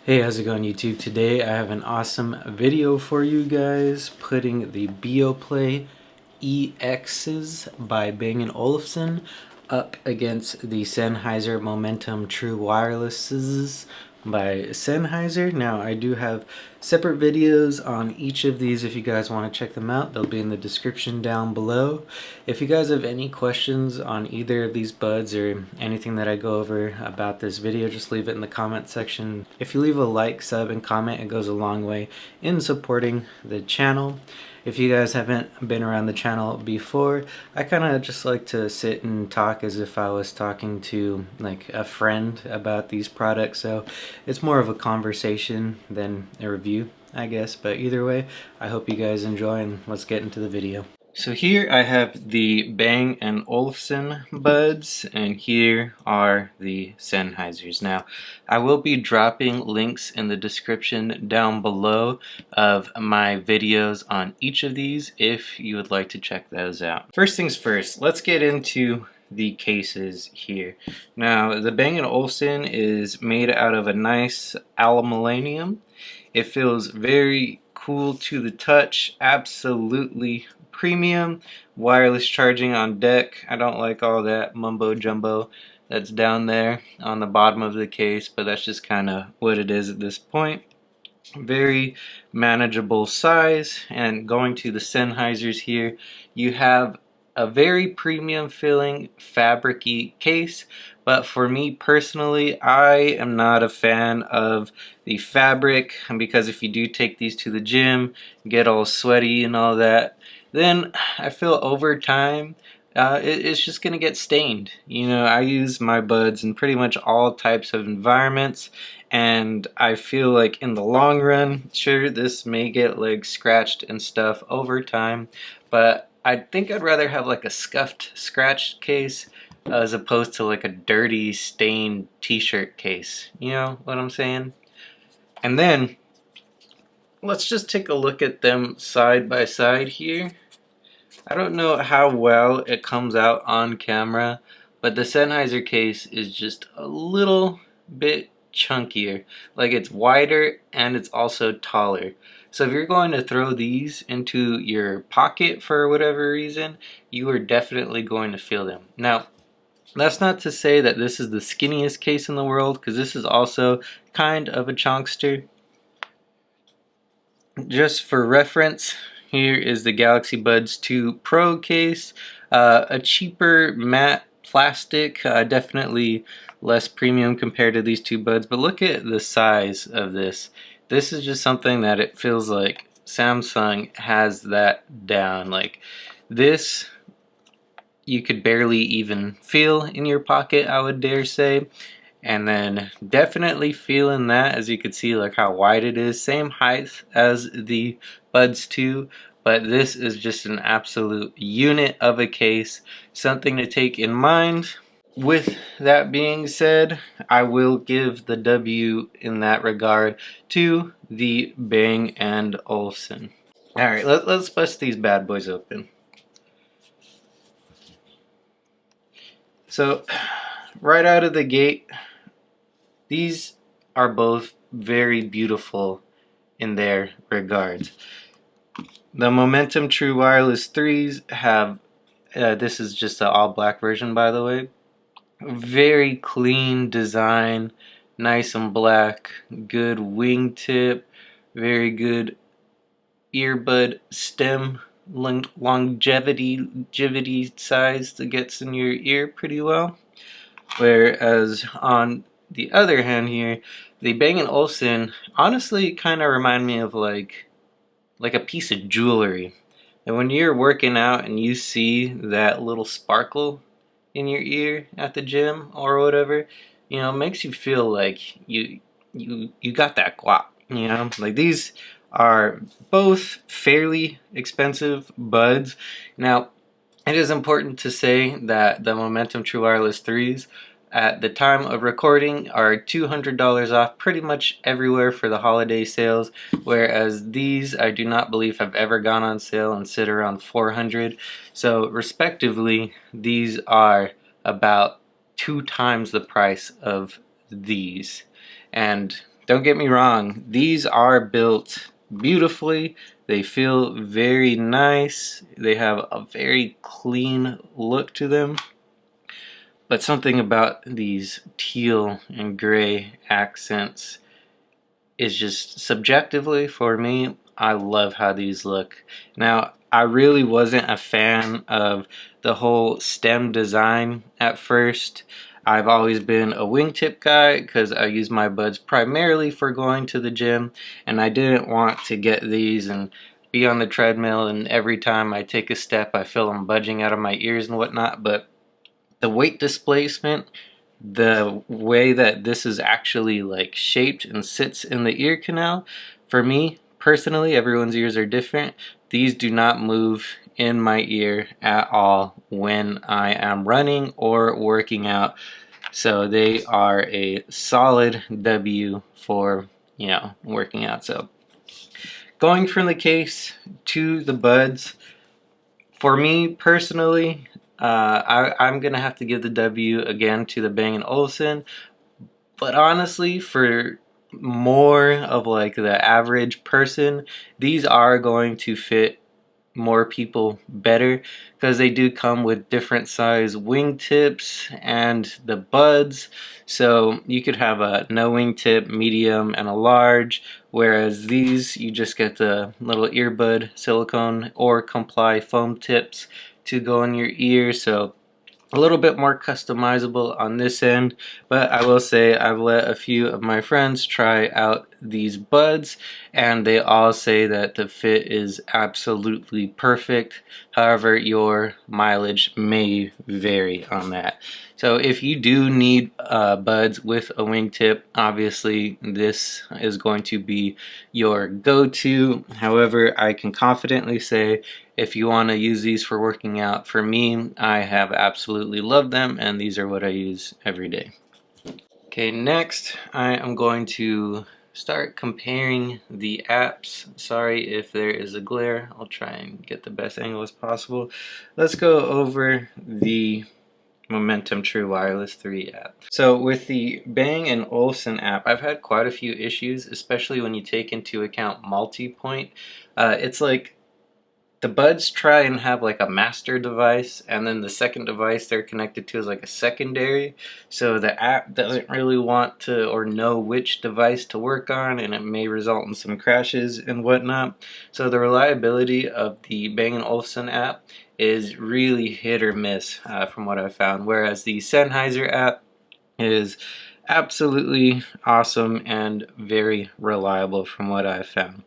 Hey, how's it going, YouTube? Today I have an awesome video for you guys putting the Beoplay EXs by Bang & Olufsen up against the Senheisser Momentum True Wirelesses by Senheisser. Now, I do have separate videos on each of these if you guys want to check them out. They'll be in the description down below. If you guys have any questions on either of these buds or anything that I go over about this video, just leave it in the comment section. If you leave a like, sub, and comment, it goes a long way in supporting the channel. If you guys haven't been around the channel before, I kind of just like to sit and talk as if I was talking to like a friend about these products, so it's more of a conversation than a review, I guess. But either way, I hope you guys enjoy, and let's get into the video. So here I have the Bang & Olufsen buds, and here are the Sennheisers. Now, I will be dropping links in the description down below of my videos on each of these if you would like to check those out. First things first, let's get into the cases here. Now, the Bang & Olufsen is made out of a nice aluminum. It feels very cool to the touch, absolutely premium. Wireless charging on deck. I don't like all that mumbo jumbo that's down there on the bottom of the case, but that's just kind of what it is at this point. Very manageable size. And going to the Sennheisers here, you have a very premium feeling fabric-y case, but for me personally, I am not a fan of the fabric, because if you do take these to the gym, get all sweaty and all that, then I feel over time it's just gonna get stained. You know, I use my buds in pretty much all types of environments, and I feel like in the long run, sure, this may get like scratched and stuff over time, but I think I'd rather have like a scuffed, scratched case as opposed to like a dirty, stained t-shirt case. You know what I'm saying? And then let's just take a look at them side by side here. I don't know how well it comes out on camera, but the Sennheiser case is just a little bit chunkier. Like, it's wider and it's also taller. So if you're going to throw these into your pocket for whatever reason, you are definitely going to feel them. Now, that's not to say that this is the skinniest case in the world, because this is also kind of a chunkster. Just for reference, here is the Galaxy Buds 2 Pro case. A cheaper matte plastic, definitely less premium compared to these two buds, but look at the size of this. This is just something that it feels like Samsung has that down. Like, this you could barely even feel in your pocket, I would dare say. And then definitely feeling that, as you can see, like how wide it is. Same height as the Buds 2, but this is just an absolute unit of a case. Something to take in mind. With that being said, I will give the W in that regard to the Bang & Olufsen. Alright, let's bust these bad boys open. So, right out of the gate, these are both very beautiful in their regards. The Momentum True Wireless 3s have, this is just an all black version, by the way. Very clean design, nice and black, good wingtip, very good earbud stem longevity size that gets in your ear pretty well. Whereas on the other hand here, the Bang & Olufsen honestly kind of remind me of like a piece of jewelry. And when you're working out and you see that little sparkle in your ear at the gym or whatever, you know, it makes you feel like you got that guap, you know? Like, these are both fairly expensive buds. Now, it is important to say that the Momentum True Wireless 3s at the time of recording are $200 off pretty much everywhere for the holiday sales, whereas these I do not believe have ever gone on sale and sit around $400. So respectively, these are about 2 times the price of these. And don't get me wrong, these are built beautifully. They feel very nice. They have a very clean look to them. But something about these teal and gray accents is just subjectively, for me, I love how these look. Now, I really wasn't a fan of the whole stem design at first. I've always been a wingtip guy because I use my buds primarily for going to the gym, and I didn't want to get these and be on the treadmill, and every time I take a step I feel them budging out of my ears and whatnot. But the weight displacement, the way that this is actually like shaped and sits in the ear canal, for me personally, everyone's ears are different. These do not move in my ear at all when I am running or working out. So they are a solid W for, working out. So going from the case to the buds, for me personally, I'm gonna have to give the W again to the Bang & Olufsen. But honestly, for more of like the average person, these are going to fit more people better because they do come with different size wingtips and the buds. So you could have a no wingtip, medium, and a large, whereas these you just get the little earbud silicone or comply foam tips to go in your ear. So a little bit more customizable on this end, but I will say I've let a few of my friends try out these buds and they all say that the fit is absolutely perfect. However, your mileage may vary on that. So if you do need buds with a wingtip, obviously this is going to be your go-to. However, I can confidently say if you want to use these for working out, for me, I have absolutely loved them, and these are what I use every day. Okay, next I am going to start comparing the apps. Sorry if there is a glare. I'll try and get the best angle as possible. Let's go over the Momentum True Wireless 3 app. So with the Bang & Olufsen app, I've had quite a few issues, especially when you take into account multi-point. It's like the buds try and have like a master device, and then the second device they're connected to is like a secondary. So the app doesn't really want to or know which device to work on, and it may result in some crashes and whatnot. So the reliability of the Bang & Olufsen app is really hit or miss from what I've found, whereas the Senheisser app is absolutely awesome and very reliable from what I've found.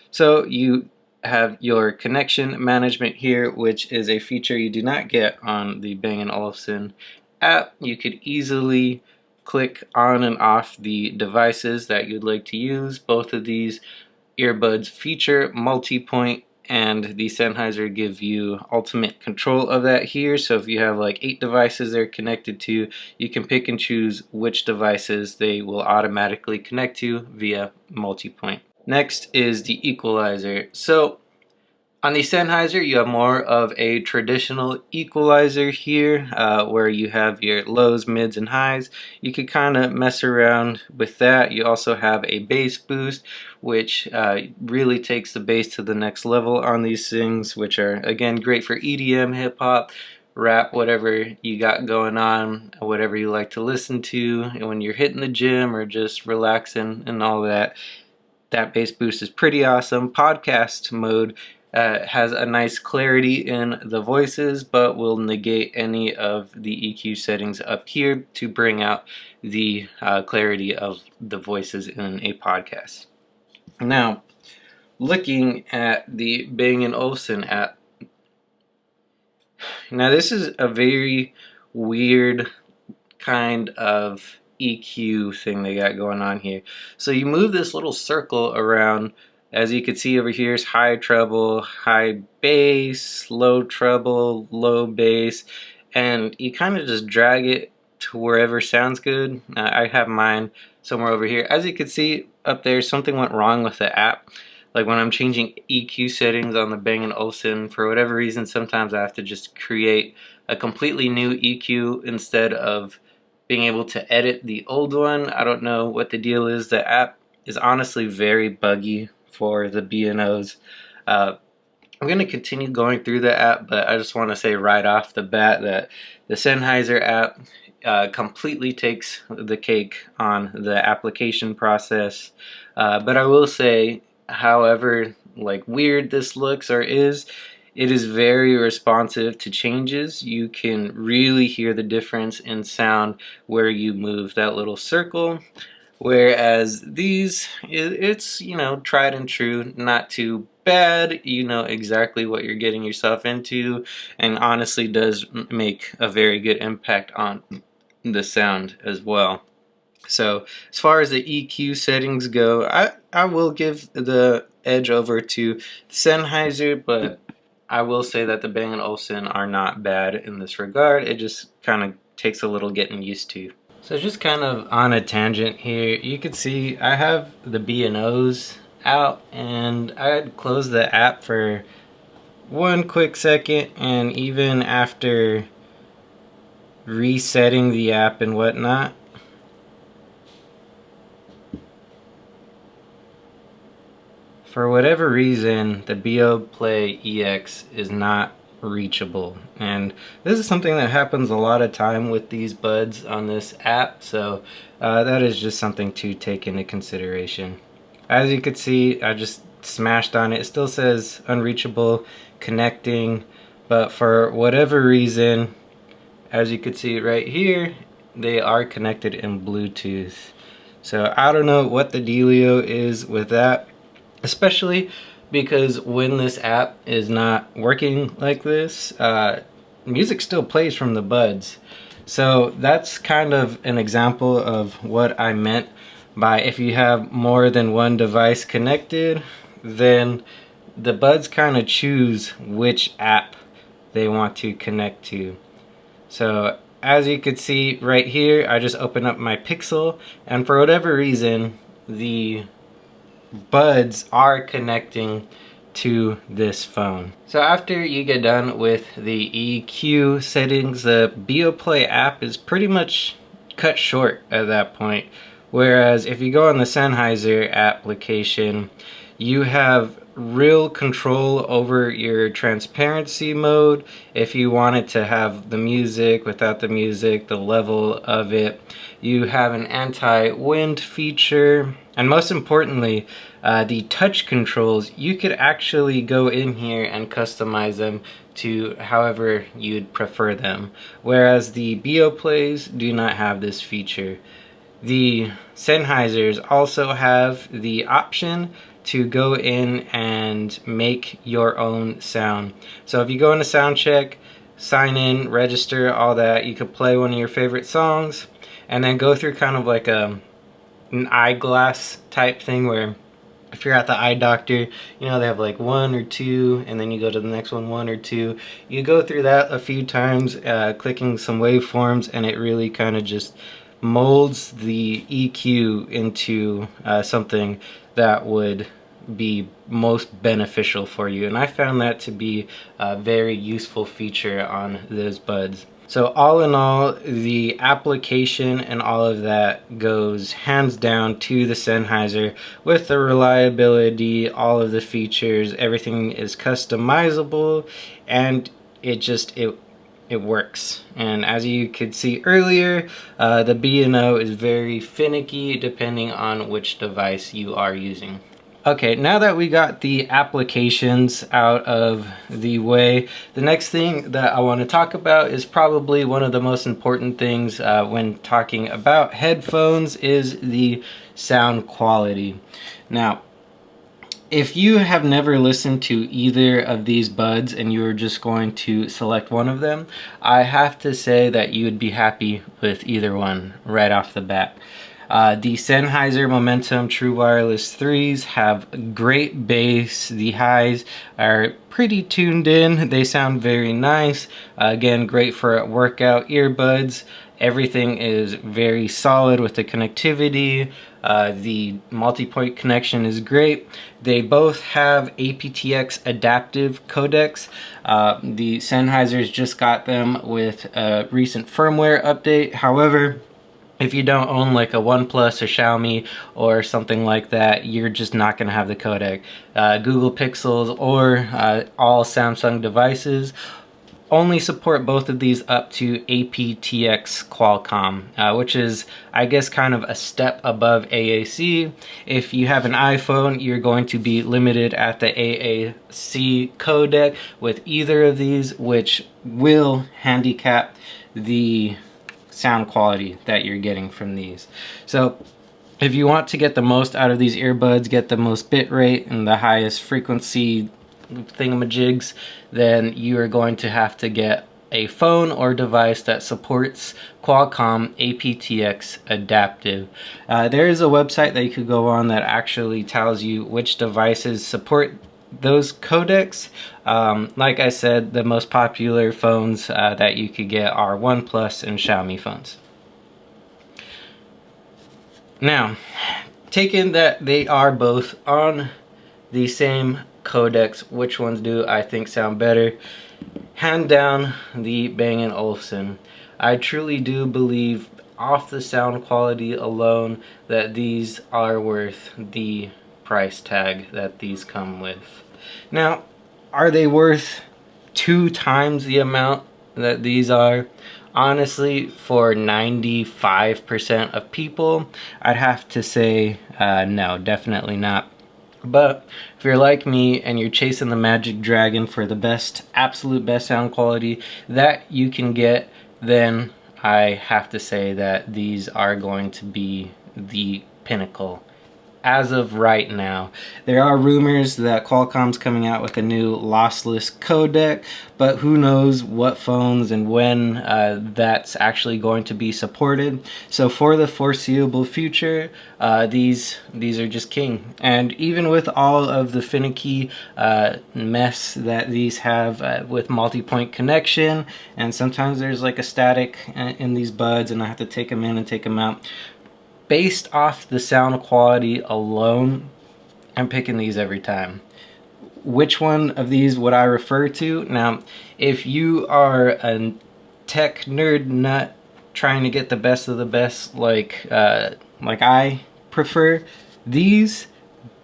So you have your connection management here, which is a feature you do not get on the Bang & Olufsen app. You could easily click on and off the devices that you'd like to use. Both of these earbuds feature multi-point, and the Sennheiser give you ultimate control of that here. So if you have like 8 devices they're connected to, you can pick and choose which devices they will automatically connect to via multi-point. Next is the equalizer. So on the Sennheiser, you have more of a traditional equalizer here, where you have your lows, mids, and highs. You could kind of mess around with that. You also have a bass boost, which really takes the bass to the next level on these things, which are, again, great for EDM, hip-hop, rap, whatever you got going on, whatever you like to listen to, and when you're hitting the gym or just relaxing and all that. That bass boost is pretty awesome. Podcast mode has a nice clarity in the voices, but will negate any of the EQ settings up here to bring out the clarity of the voices in a podcast. Now, looking at the Bang & Olufsen app, now this is a very weird kind of EQ thing they got going on here. So you move this little circle around. As you can see over here is high treble, high bass, low treble, low bass, and you kind of just drag it to wherever sounds good. I have mine somewhere over here. As you can see up there, something went wrong with the app. Like when I'm changing EQ settings on the Bang & Olufsen, for whatever reason, sometimes I have to just create a completely new EQ instead of being able to edit the old one. I don't know what the deal is. The app is honestly very buggy for the B&Os. I'm going to continue going through the app, but I just want to say right off the bat that the Sennheiser app completely takes the cake on the application process. But I will say, however like weird this looks or is, it is very responsive to changes. You can really hear the difference in sound where you move that little circle. Whereas these, it's, you know, tried and true, not too bad. You know exactly what you're getting yourself into, and honestly does make a very good impact on the sound as well. So as far as the EQ settings go, I will give the edge over to Sennheiser, but I will say that the Bang & Olufsen are not bad in this regard. It just kind of takes a little getting used to. So just kind of on a tangent here, you can see I have the B&Os out, and I had closed the app for one quick second, and even after resetting the app and whatnot, for whatever reason, the Beoplay EX is not reachable, and this is something that happens a lot of time with these buds on this app, so that is just something to take into consideration. As you can see, I just smashed on it. It still says unreachable, connecting, but for whatever reason, as you can see right here, they are connected in Bluetooth. So I don't know what the dealio is with that, especially because when this app is not working like this, music still plays from the buds. So that's kind of an example of what I meant by if you have more than one device connected, then the buds kind of choose which app they want to connect to. So as you can see right here, I just open up my Pixel, and for whatever reason, the buds are connecting to this phone. So after you get done with the EQ settings, the Beoplay app is pretty much cut short at that point. Whereas if you go on the Senheisser application, you have real control over your transparency mode. If you wanted to have the music without the music, the level of it, you have an anti-wind feature, and most importantly, the touch controls, you could actually go in here and customize them to however you'd prefer them, whereas the Beoplays do not have this feature. The Sennheisers also have the option to go in and make your own sound. So if you go into sound check, sign in, register, all that, you could play one of your favorite songs and then go through kind of like an eyeglass type thing where if you're at the eye doctor, you know, they have like 1 or 2, and then you go to the next one, 1 or 2. You go through that a few times, clicking some waveforms, and it really kind of just molds the EQ into something that would be most beneficial for you. And I found that to be a very useful feature on those buds. So all in all, the application and all of that goes hands down to the Sennheiser with the reliability, all of the features, everything is customizable, and it works. And as you could see earlier, the B&O is very finicky depending on which device you are using. Okay, now that we got the applications out of the way, the next thing that I want to talk about is probably one of the most important things when talking about headphones is the sound quality. Now, if you have never listened to either of these buds and you're just going to select one of them, I have to say that you would be happy with either one right off the bat. The Sennheiser Momentum True Wireless 3s have great bass. The highs are pretty tuned in. They sound very nice. Again, great for workout earbuds. Everything is very solid with the connectivity. The multi-point connection is great. They both have aptX adaptive codecs. The Sennheisers just got them with a recent firmware update. However, if you don't own like a OnePlus or Xiaomi or something like that, you're just not going to have the codec. Google Pixels or all Samsung devices only support both of these up to aptX Qualcomm, which is, I guess, kind of a step above AAC. If you have an iPhone, you're going to be limited at the AAC codec with either of these, which will handicap the sound quality that you're getting from these. So if you want to get the most out of these earbuds, get the most bit rate and the highest frequency thingamajigs, then you are going to have to get a phone or device that supports Qualcomm aptX adaptive. There is a website that you could go on that actually tells you which devices support those codecs. Like I said, the most popular phones that you could get are OnePlus and Xiaomi phones. Now, taking that they are both on the same codecs, which ones do I think sound better? Hand down the Bang & Olufsen. I truly do believe, off the sound quality alone, that these are worth the price tag that these come with. Now, are they worth 2 times the amount that these are? Honestly, for 95% of people, I'd have to say no, definitely not. But if you're like me and you're chasing the magic dragon for the best, absolute best sound quality that you can get, then I have to say that these are going to be the pinnacle as of right now. There are rumors that Qualcomm's coming out with a new lossless codec, but who knows what phones and when that's actually going to be supported. So for the foreseeable future, these are just king. And even with all of the finicky mess that these have with multi-point connection, and sometimes there's like a static in these buds and I have to take them in and take them out, based off the sound quality alone, I'm picking these every time. Which one of these would I refer to? Now, if you are a tech nerd nut trying to get the best of the best, like I prefer these,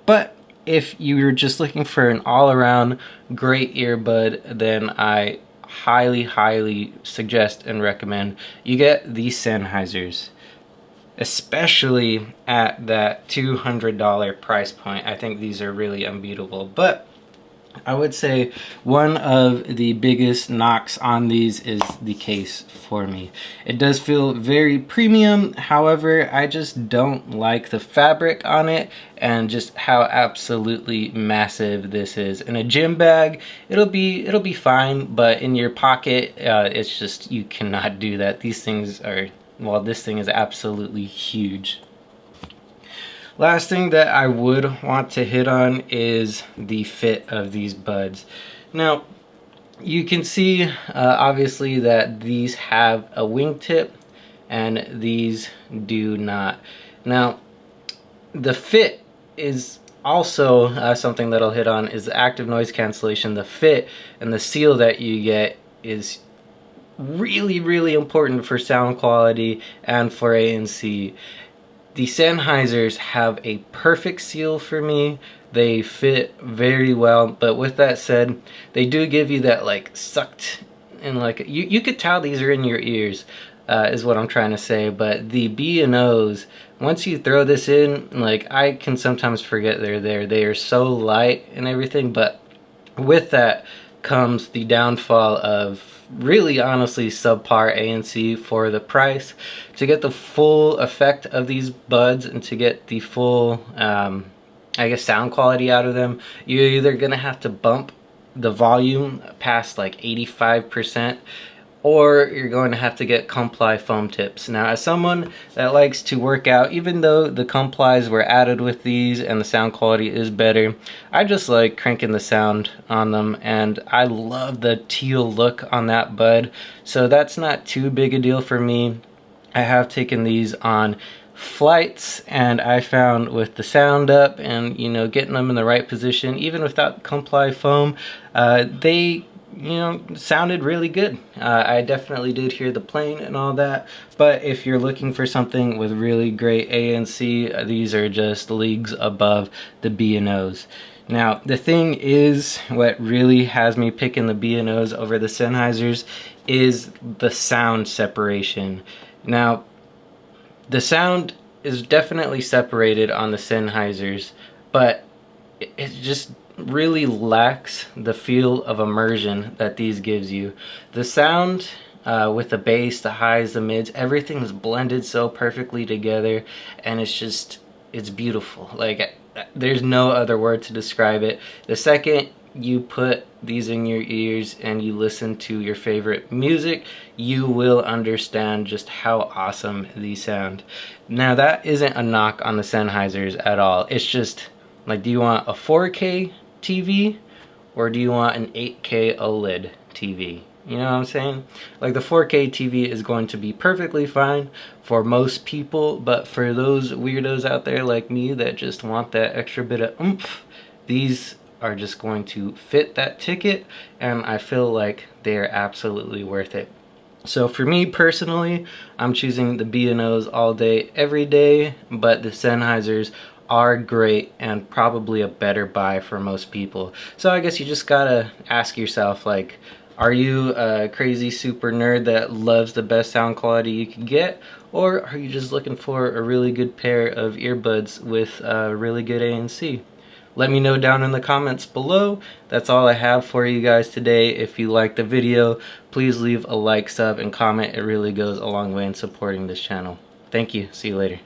but if you're just looking for an all-around great earbud, then I highly suggest and recommend you get these Sennheisers. Especially at that $200 price point. I think these are really unbeatable. But I would say one of the biggest knocks on these is the case for me. It does feel very premium, however, I just don't like the fabric on it and just how absolutely massive this is. In a gym bag, it'll be fine, but in your pocket, it's just, you cannot do that. These things are, well, this thing is absolutely huge. Last thing that I would want to hit on is the fit of these buds. Now, you can see obviously that these have a wingtip and these do not. Now, the fit is also something that I'll hit on, is the active noise cancellation. The fit and the seal that you get is really important for sound quality and for ANC. The Sennheisers have a perfect seal for me. They fit very well, but with that said, they do give you that like sucked and like you could tell these are in your ears, is what I'm trying to say. But the B and O's, once you throw this in, like, I can sometimes forget they're there. They are so light and everything, but with that comes the downfall of really honestly subpar ANC for the price. To get the full effect of these buds and to get the full I guess sound quality out of them, you're either gonna have to bump the volume past like 85%, or you're going to have to get Comply foam tips. Now, as someone that likes to work out, even though the Complies were added with these and the sound quality is better, I just like cranking the sound on them, and I love the teal look on that bud, so that's not too big a deal for me. I have taken these on flights, and I found with the sound up and, you know, getting them in the right position, even without Comply foam, they you know, sounded really good. I definitely did hear the plane and all that, but if you're looking for something with really great ANC, these are just leagues above the B&Os. Now, the thing is, what really has me picking the B&Os over the Sennheisers is the sound separation. Now, the sound is definitely separated on the Sennheisers, but it just really lacks the feel of immersion that these gives you. The sound with the bass, the highs, the mids, everything is blended so perfectly together, and it's beautiful. Like, there's no other word to describe it. The second you put these in your ears and you listen to your favorite music, you will understand just how awesome these sound. Now, that isn't a knock on the Sennheisers at all. It's just, like, do you want a 4K TV or do you want an 8K OLED TV? You know what I'm saying? Like, the 4K TV is going to be perfectly fine for most people, but for those weirdos out there like me that just want that extra bit of oomph, these are just going to fit that ticket, and I feel like they are absolutely worth it. So for me personally, I'm choosing the B&Os all day, every day, but the Sennheisers are great and probably a better buy for most people. So I guess you just gotta ask yourself, like, are you a crazy super nerd that loves the best sound quality you can get? Or are you just looking for a really good pair of earbuds with really good ANC? Let me know down in the comments below. That's all I have for you guys today. If you liked the video, please leave a like, sub, and comment. It really goes a long way in supporting this channel. Thank you. See you later.